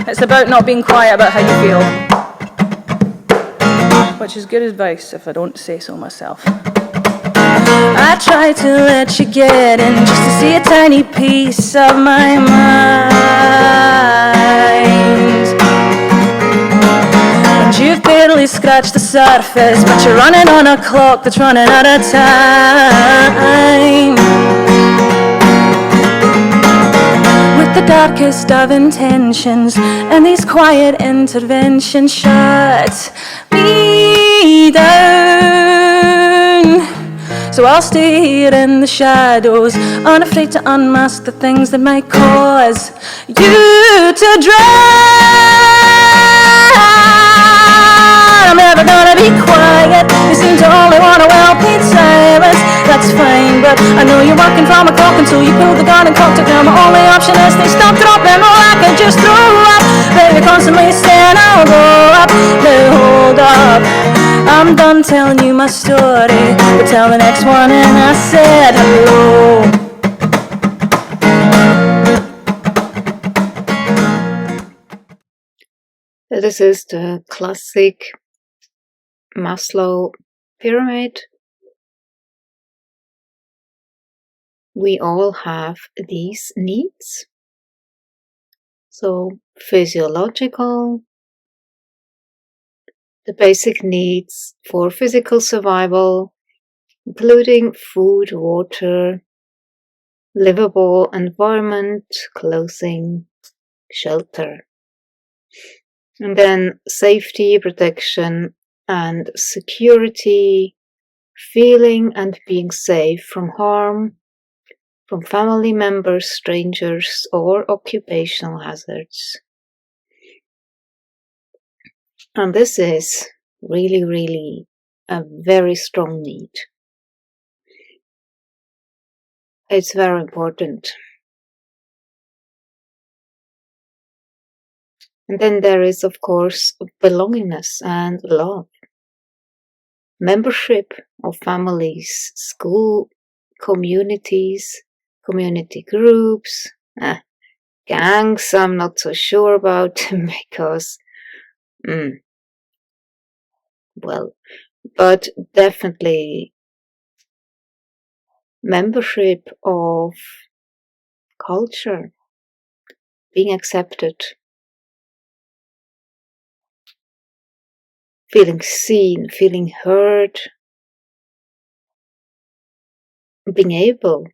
It's about not being quiet about how you feel. Which is good advice if I don't say so myself. I try to let you get in just to see a tiny piece of my mind. And you've barely scratched the surface, but you're running on a clock that's running out of time. With the darkest of intentions, and these quiet interventions shut me down. So I'll stay here in the shadows, unafraid to unmask the things that might cause you to drown. I'm never gonna be quiet. You seem to only want a well-paid silence. That's fine, but I know you're working from a clock until you pull the gun and cocked it down. My only option is they stop dropping, or I can just throw up. Baby, constantly saying I'll go up. Now hold up, I'm done telling you my story, but tell the next one and I said hello. This is the classic Maslow pyramid. We all have these needs. So physiological, the basic needs for physical survival, including food, water, livable environment, clothing, shelter. And then safety, protection, and security, feeling and being safe from harm, from family members, strangers, or occupational hazards. And this is really a very strong need. It's very important. And then there is, of course, belongingness and love. Membership of families, school communities, community groups, gangs, I'm not so sure about because, but definitely membership of culture, being accepted, feeling seen, feeling heard, being able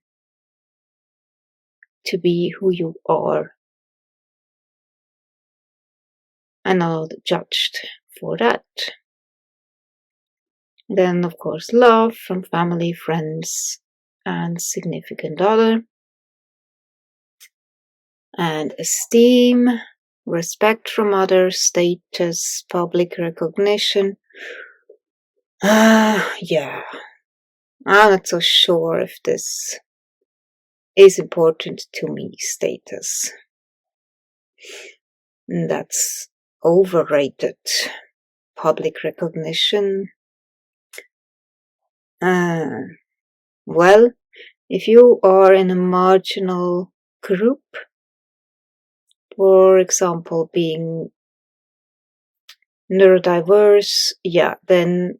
to be who you are and not judged for that. Then, of course, love from family, friends, and significant other. And esteem, respect from others, status, public recognition. Yeah, I'm not so sure if this is important to me, status. That's overrated. Public recognition. Well, if you are in a marginal group, for example, being neurodiverse, then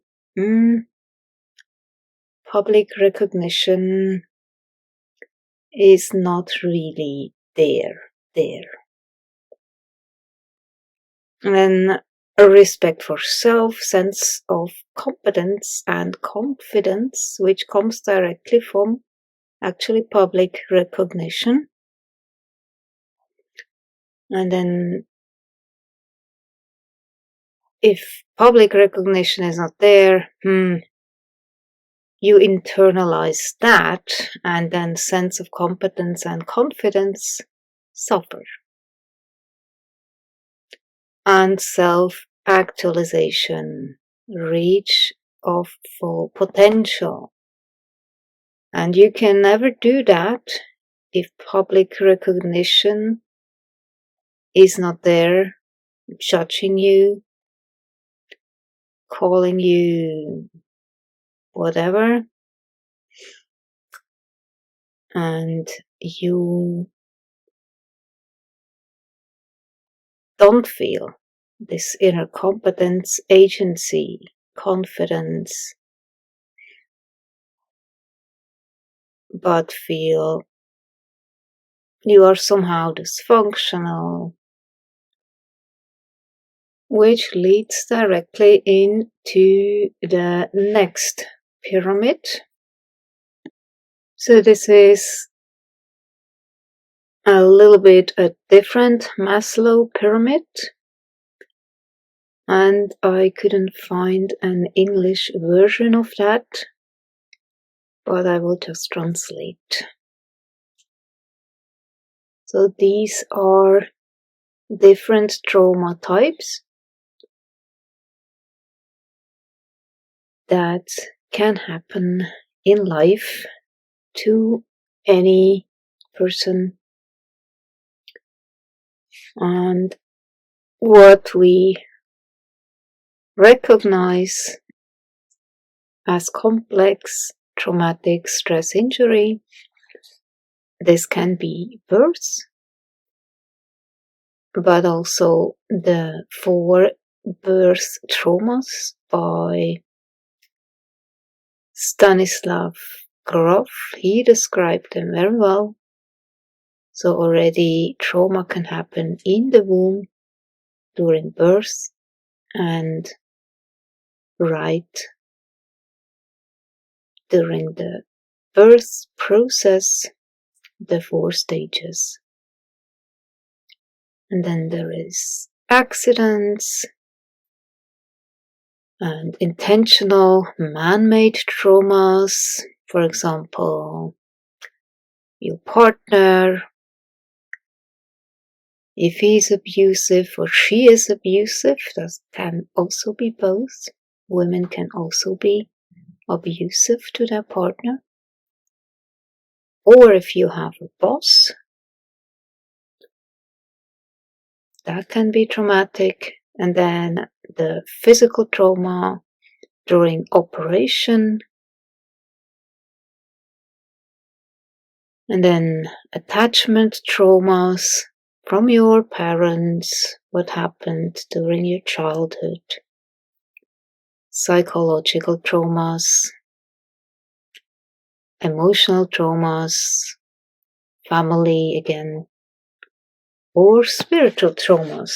public recognition is not really there. And then a respect for self, sense of competence and confidence, which comes directly from actually public recognition. And then if public recognition is not there, you internalize that, and then sense of competence and confidence suffer. And self-actualization, reach of full potential. And you can never do that if public recognition is not there, judging you, calling you whatever, and you don't feel this inner competence, agency, confidence, but feel you are somehow dysfunctional, which leads directly into the next pyramid. So this is a little bit a different Maslow pyramid, and I couldn't find an English version of that, but I will just translate. So these are different trauma types that can happen in life to any person. And what we recognize as complex traumatic stress injury, this can be birth, but also the 4 birth traumas by Stanislav Grof. He described them very well. So already trauma can happen in the womb, during birth, and right during the birth process, the 4 stages. And then there is accidents and intentional man-made traumas. For example, your partner, if he is abusive or she is abusive, that can also be both. Women can also be abusive to their partner. Or if you have a boss, that can be traumatic. And then the physical trauma during operation. And then attachment traumas from your parents, what happened during your childhood. Psychological traumas, emotional traumas, family again, or spiritual traumas,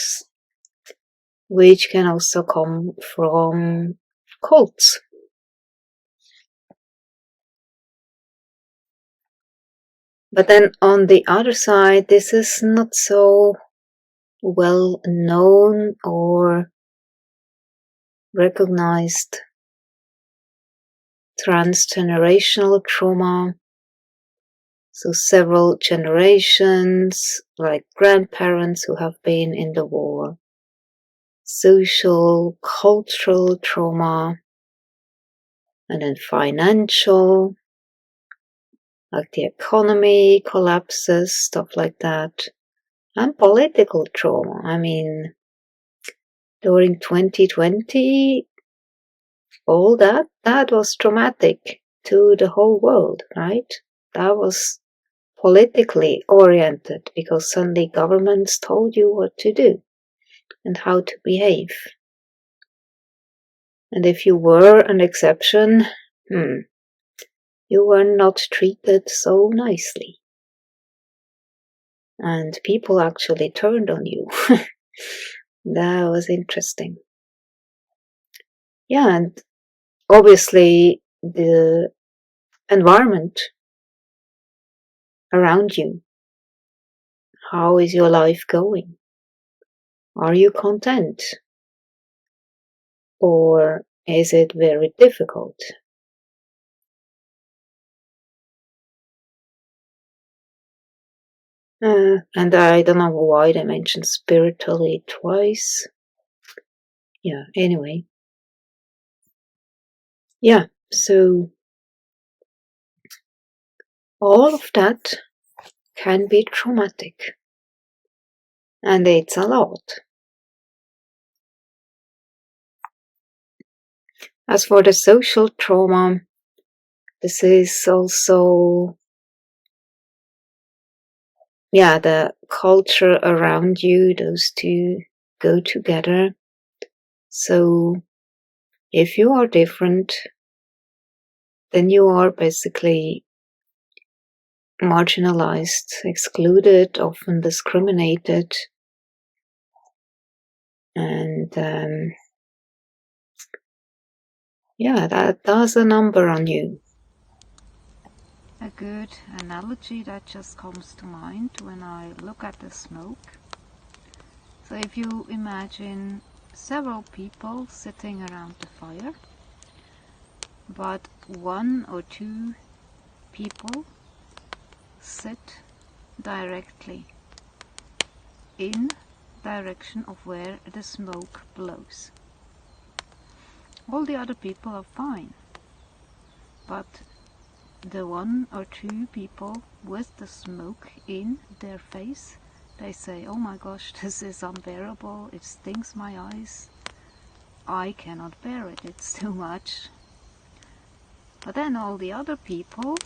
which can also come from cults. But then on the other side, this is not so well known or recognized transgenerational trauma. So several generations, like grandparents who have been in the war. Social, cultural trauma, and then financial, like the economy collapses, stuff like that, and political trauma. I mean, during 2020, all that was traumatic to the whole world, right? That was politically oriented because suddenly governments told you what to do and how to behave. And if you were an exception, you were not treated so nicely. And people actually turned on you. That was interesting. Yeah, and obviously the environment around you. How is your life going? Are you content? Or is it very difficult? And I don't know why they mentioned spiritually twice. Yeah, anyway. Yeah, so all of that can be traumatic. And it's a lot. As for the social trauma, this is also, the culture around you, those 2 go together. So if you are different, then you are basically marginalized, excluded, often discriminated, and yeah, that does a number on you. A good analogy that just comes to mind when I look at the smoke. So if you imagine several people sitting around the fire, but one or two people sit directly in direction of where the smoke blows. All the other people are fine, but the one or two people with the smoke in their face, they say, oh my gosh, this is unbearable, it stings my eyes, I cannot bear it, it's too much. But then all the other people,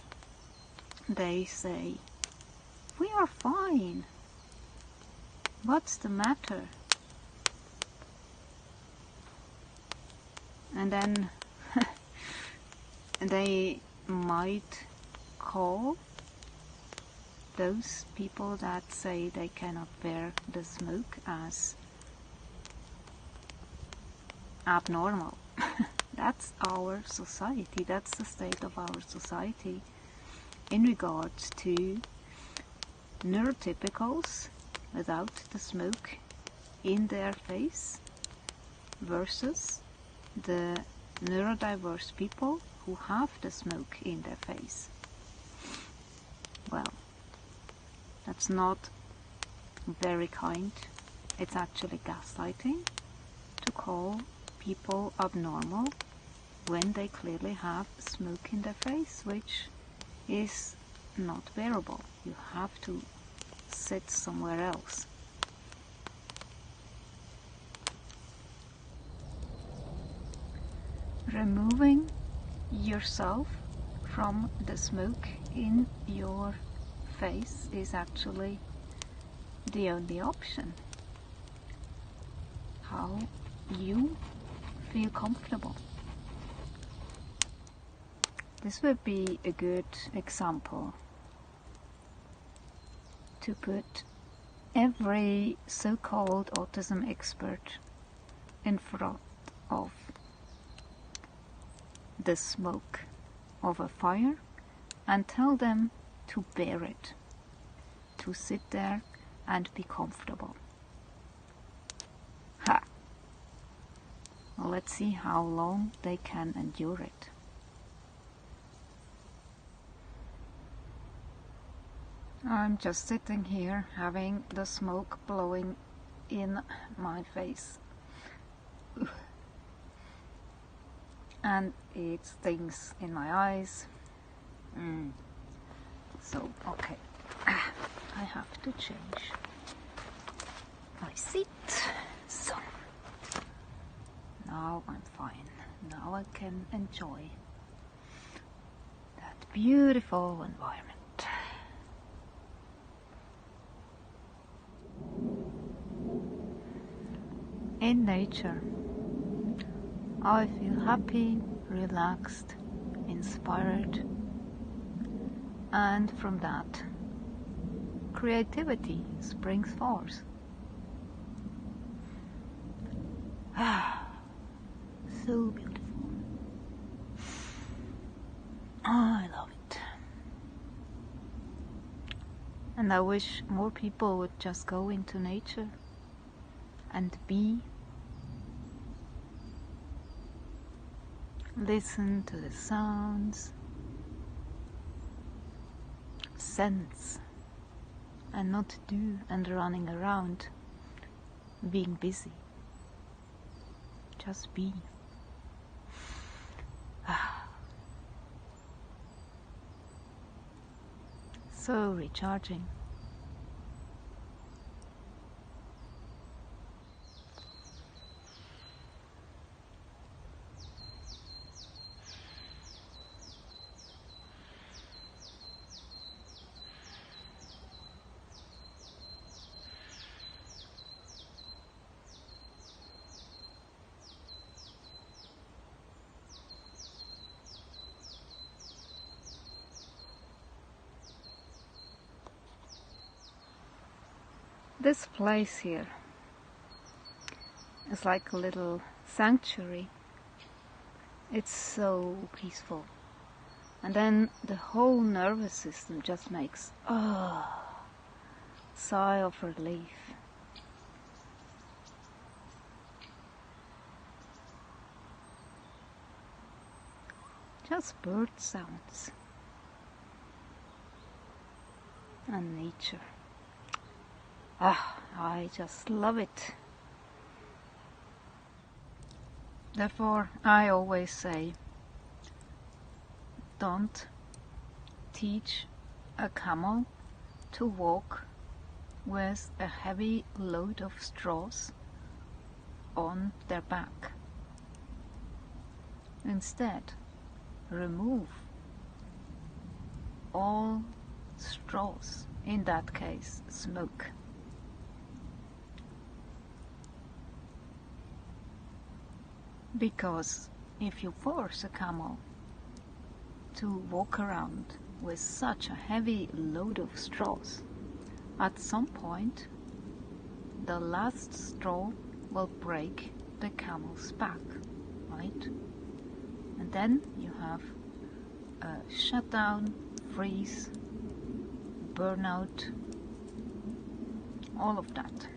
they say, we are fine, what's the matter? And then they might call those people that say they cannot bear the smoke as abnormal. That's our society, that's the state of our society in regards to neurotypicals without the smoke in their face versus the neurodiverse people who have the smoke in their face. Well, that's not very kind. It's actually gaslighting to call people abnormal when they clearly have smoke in their face, which is not bearable. You have to sit somewhere else. Removing yourself from the smoke in your face is actually the only option. How you feel comfortable. This would be a good example to put every so-called autism expert in front of the smoke of a fire and tell them to bear it, to sit there and be comfortable. Ha! Well, let's see how long they can endure it. I'm just sitting here having the smoke blowing in my face. And it stings in my eyes. So, okay, I have to change my seat. So, now I'm fine. Now I can enjoy that beautiful environment. In nature, I feel happy, relaxed, inspired, and from that, creativity springs forth. So beautiful. I love it. And I wish more people would just go into nature and be. Listen to the sounds, sense, and not do and running around, being busy. Just be. So recharging. This place here is like a little sanctuary. It's so peaceful. And then the whole nervous system just makes sigh of relief. Just bird sounds and nature. I just love it. Therefore, I always say, don't teach a camel to walk with a heavy load of straws on their back. Instead, remove all straws, in that case, smoke. Because if you force a camel to walk around with such a heavy load of straws, at some point the last straw will break the camel's back, right? And then you have a shutdown, freeze, burnout, all of that.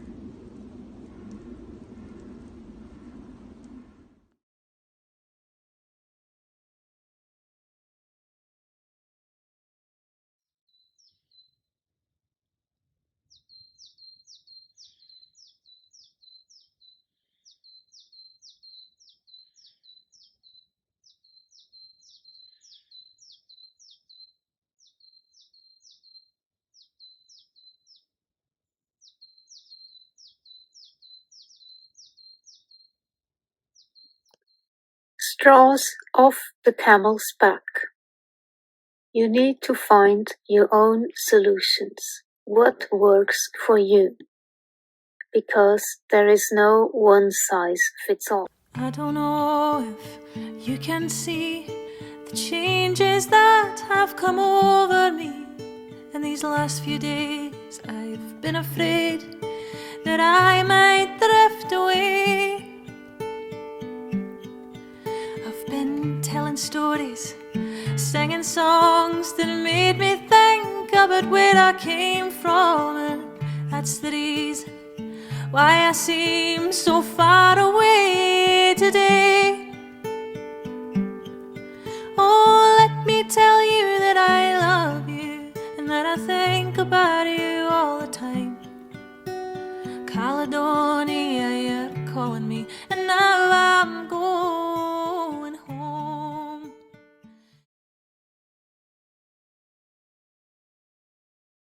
Straws off the camel's back. You need to find your own solutions. What works for you? Because there is no one size fits all. I don't know if you can see the changes that have come over me in these last few days. I've been afraid that I might drift away. I've been telling stories, singing songs that made me think about where I came from, and that's the reason why I seem so far away today. Oh, let me tell you that I love you and that I think about you all the time. Caledonia, you're calling me, and now I'm